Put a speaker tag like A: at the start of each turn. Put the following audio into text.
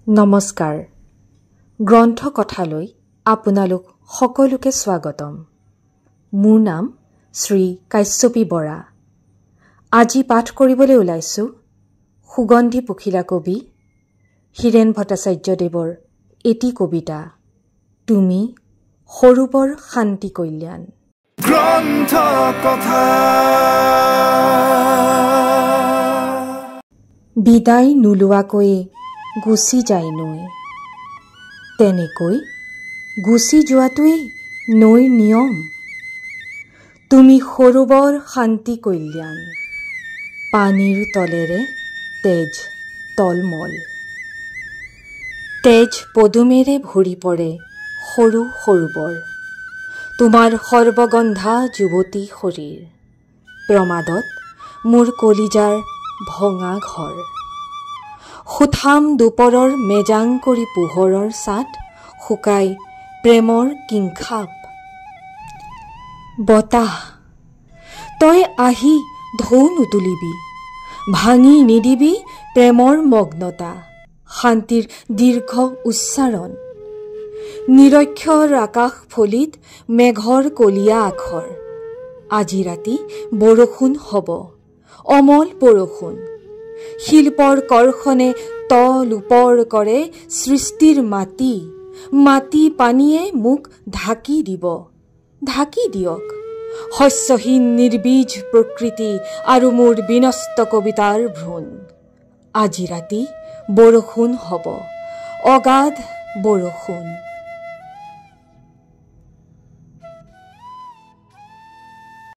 A: নমস্কাৰ গ্ৰন্থ কথালৈ আপোনালোক সকলোকে স্বাগতম। মোৰ নাম শ্ৰী কাশ্যপী বৰা। আজি পাঠ কৰিবলৈ ওলাইছো সুগন্ধি পখিলা কবি হীৰেণ ভট্টাচাৰ্যদেৱৰ এটি কবিতা তুমি সৰুবৰ শান্তি কল্যাণ।
B: গ্ৰন্থ কথা
A: বিদায় নোলোৱাকৈ গুচি যায় নৈ, তেনেকৈ গুচি যোৱাটোৱেই নৈৰ নিয়ম। তুমি সৰুবৰ শান্তি কল্যাণ, পানীৰ তলেৰে তেজ তলমল। তেজ পদুমেৰে ভৰি পৰে সৰু সৰুবৰ, তোমাৰ সৰ্বগন্ধা যুৱতী শৰীৰ। প্ৰমাদত মোৰ কলিজাৰ ভঙা ঘৰ, সুঠাম দুপৰৰ মেজাং কৰি পোহৰৰ ছাট শুকাই প্ৰেমৰ কিংখাপ। বতাহ তই আহি ঢৌ নুতুলিবি, ভাঙি নিদিবি প্ৰেমৰ মগ্নতা, শান্তিৰ দীৰ্ঘ উচ্চাৰণ। নিৰক্ষৰ আকাশ ফলিত মেঘৰ কলীয়া আখৰ, আজি ৰাতি বৰষুণ হ'ব, অমল বৰষুণ। শিল্পৰ কৰ্ষণে তল ওপৰ কৰে সৃষ্টিৰ মাটি, মাটি পানীয়ে মোক ঢাকি দিব, ঢাকি দিয়ক। শস্যহীন নিৰ্বীজ প্ৰকৃতি আৰু মোৰ বিনষ্ট কবিতাৰ ভ্ৰূণ। আজি ৰাতি বৰষুণ হ'ব, অগাধ বৰষুণ।